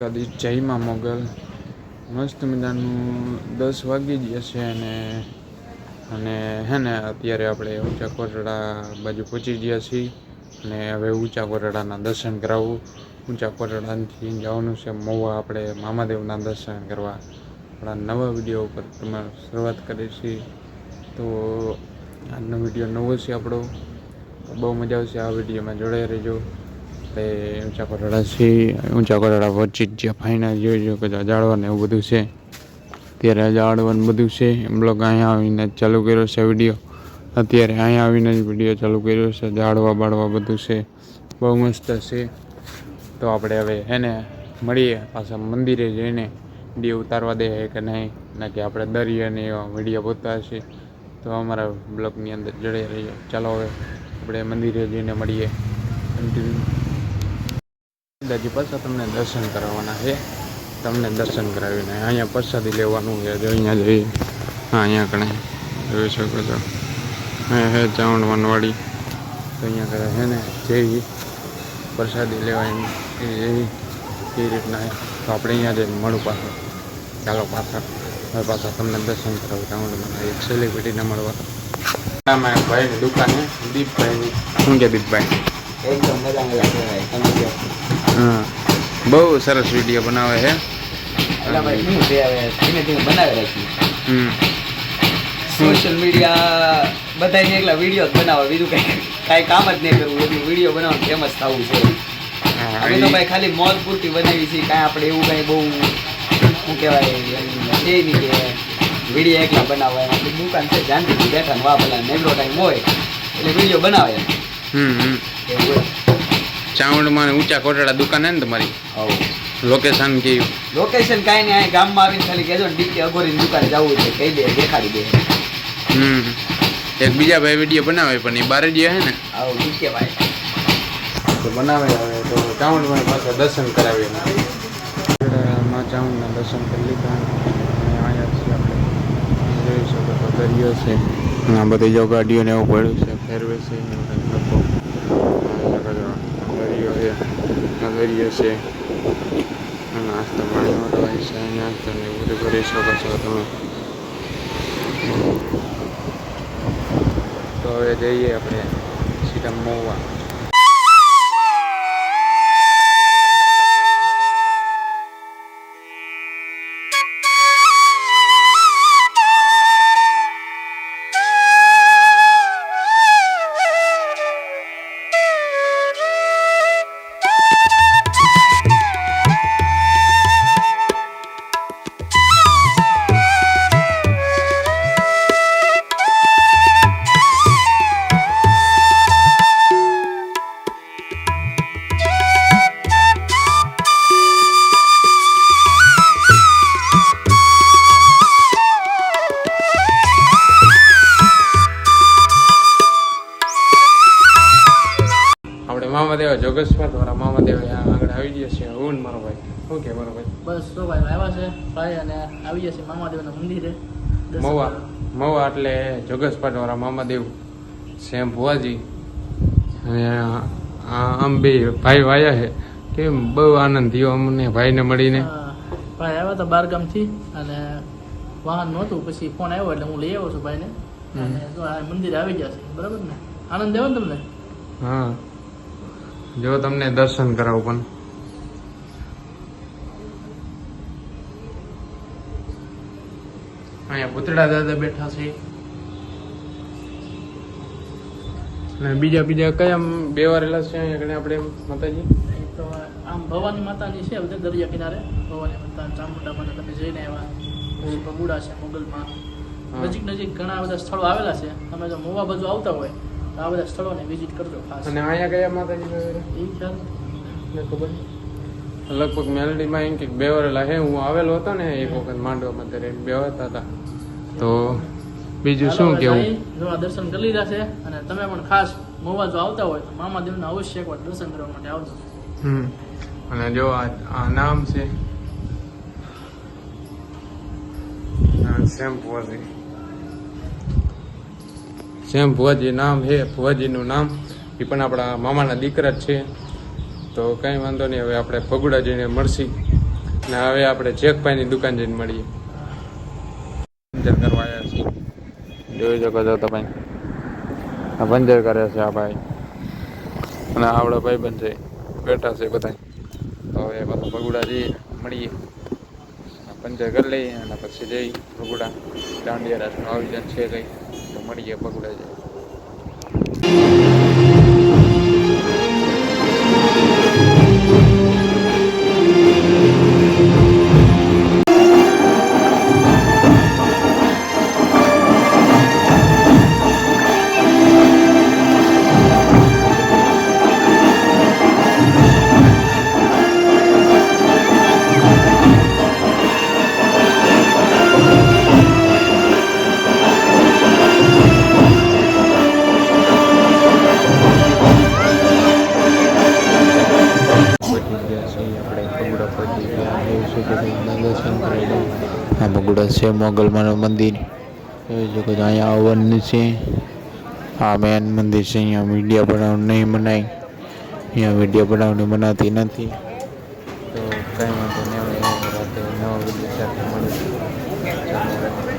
જયમાં મોગલ મસ્ત મજાનું 10 વાગી ગયા છે અને હે ને અત્યારે આપણે ઊંચા કોટડા બાજુ પહોંચી ગયા છીએ અને હવે ઊંચા કોટડાના દર્શન કરાવવું. ઊંચા કોટડાથી જવાનું છે મહુવા આપણે મામાદેવના દર્શન કરવા. આપણા નવા વિડીયો ઉપર તમારે શરૂઆત કરી છે. તો આજનો વિડીયો નવો છે આપણો, બહુ મજા આવશે આ વિડીયોમાં, જોડાઈ રહેજો. ઊંચા કોટડા છે, ઊંચા કોટડા વચ્ચે જ્યાં ફાઇનલ જોઈ કે જાળવાનું એવું બધું છે. અત્યારે જાળવાનું બધું છે. બ્લોગ અહીંયા આવીને ચાલુ કર્યો છે વિડીયો. અત્યારે અહીંયા આવીને જ વિડીયો ચાલુ કર્યો છે. જાળવા બાળવા બધું છે, બહુ મસ્ત છે. તો આપણે હવે હે ને મળીએ પાછા મંદિરે જઈને વિડીયો ઉતારવા દે કે નહીં, ના કે આપણે દરિયાને એવા વિડીયો પોતા હશે. તો અમારા બ્લોગની અંદર જોડાઈ રહીએ. ચાલો હવે આપણે મંદિરે જઈને મળીએ. દાદાજી પાછા તમને દર્શન કરાવવાના છે. તમને દર્શન કરાવીને અહીંયા પ્રસાદી લેવાનું છે. જો અહીંયા જઈએ, હા અહીંયા કણે જોઈ શકો છો, અહીંયા હે ચાવણવાનવાડી. તો અહીંયા કરે છે ને જેવી પ્રસાદી લેવાય એ રીતના. તો આપણે અહીંયા જઈને મળું પાછળ. ચાલો પાછળ હવે પાછા તમને દર્શન કરાવું. ચાવણમાં એક સેલિબ્રિટીને મળવા. આમાં ભાઈની દુકાન છે, દીપભાઈની. શું કે દીપભાઈ? એકદમ મજા. હા, બહુ સરસ વિડીયો બનાવે છે. ધીમે ધીમે બનાવી રાખી. સોશિયલ મીડિયા બધાને એકલા વિડીયો જ બનાવે, બીજું કાંઈ કામ જ નહીં કરવું, એટલું વિડીયો બનાવવાનું ફેમસ થવું છે. અમે તો ભાઈ ખાલી મોજ પૂરતી બનાવી છીએ. કાંઈ આપણે એવું કાંઈ બહુ શું કહેવાય છે નહીં કે વિડીયો એકલા બનાવવા. આપણી દુકાન છે, જાનથી બેઠા ને વાહ પેલા નેગરો ટાઈમ હોય એટલે વિડીયો બનાવે એવું હોય. ચાવંડમાં ઊંચા કોટડા દુકાન હે ને તમારી? લોકેશન કયું? લોકેશન કાંઈ નહીં, અહીં ગામમાં આવીને ખાલી કહેજો ને ડીકે અઘોરીની દુકાને જવું છે, કહી દે, દેખાડી દે. એક બીજા ભાઈ વિડીયો બનાવે પણ એ બાર જ હે ને? આવું ડીકે ભાઈ તો બનાવે. હવે તો ચાવંડમાં પાછા દર્શન કરાવીએ. માં ચાવંડના દર્શન કરી લીધા. અહીંયા છીએ આપણે, જોઈ શકો તો દરિયો છે. આ બધી જો ગાડીઓને એવું પડ્યું છે, ફેરવે છે લોકો. દરિયો છે, દરિયો છે. નાસ્તા પાણી માટે હોય છે. નાસ્તા ને એવું બધું કરી શકો છો તમે. તો હવે જઈએ આપણે સીધા મહુવા. મામાદેવ જોગેશ્વર વાળા મામાદેવ આગળ આવી ગયા છે. હું ને મારો ભાઈ. શું કે મારો ભાઈ? બસ તો ભાઈ આવ્યા છે ભાઈ અને આવી ગયા છે મામાદેવના મંદિરે. મહુવા એટલે જોગેશ્વર વાળા મામાદેવ સેમ ભુવાજી. અને આમ બે ભાઈ વાયા છે. કેમ બહુ આનંદ થયો અમને ભાઈને મળીને. ભાઈ આવ્યા હતા બારગામથી અને વાહન નહોતું, પછી ફોન આવ્યો એટલે હું લઈ આવ્યો છું ભાઈને. અને જો આ મંદિરે આવી ગયા છે, બરાબર ને? આનંદ આવ્યો ને તમને? હા, જો તમને દર્શન કરાવું પણ. અહીંયા પૂતળા દાદા બેઠા છે. અને બીજા કયા બેવારેલા છે અહીંયા આપણે માતાજી? તો આમ ભવાની માતાજી છે બધા દરિયા કિનારે. ભવાની માતા, ચામુંડા માતા તમે જઈને આવ્યા. બગુડા છે મોગલમાં. નજીક ઘણા બધા સ્થળો આવેલા છે. તમે જો મોવા બાજુ આવતા હોય તો આ બધા સ્થળોને વિઝિટ કરજો ખાસ. અને અહીંયા કયા માતાજી એ ખ્યાલ ખબર? લગભગ મેલડીમાં એમ કે બેવરેલા હે. હું આવેલો હતો ને એક વખત માંડવામાં, ત્યારે બેવતા હતા. તો બીજું શું કેવું? જો આ દર્શન કરી લીધા છે અને તમે પણ ખાસ મોવા જો આવતા હોય તો મામાદેવના અવશ્ય એકવાર દર્શન કરવા માટે આવજો. અને જો આ નામ છે સેમ ભુવાજી નામ છે. ભુવાજીનું નામ એ પણ આપણા મામાના દીકરા જ છે. તો કંઈ વાંધો નહીં. હવે આપણે ભગુડા જઈને મળશી. ને હવે આપણે જેકભાઈની દુકાન જઈને મળીએ. પંચર કરવા આવ્યા છીએ. જોઈ શકો છો તમે, આ પંચર કરે છે આ ભાઈ, અને આવડો ભાઈ બન છે, બેઠા છે બધા. હવે પાછા ભગુડા જઈએ, મળીએ, પંચર કરી લઈએ અને પછી જઈ ભગુડા. દાંડિયા રાસનું આયોજન છે કંઈ, તો મળીએ ભગુડા જઈએ. આ બગુડા છે મોગલમાનું મંદિર. જોઈ શકો છો અહીંયા આવવાનું છે. આ મેન મંદિર છે. અહીંયા મીડિયા બનાવવાનું નહીં મનાય, અહીંયા મીડિયા બનાવવાની મનાતી નથી. તો કંઈ વાંધો નહીં, રાતે નવા વિડીયો સાથે મળે.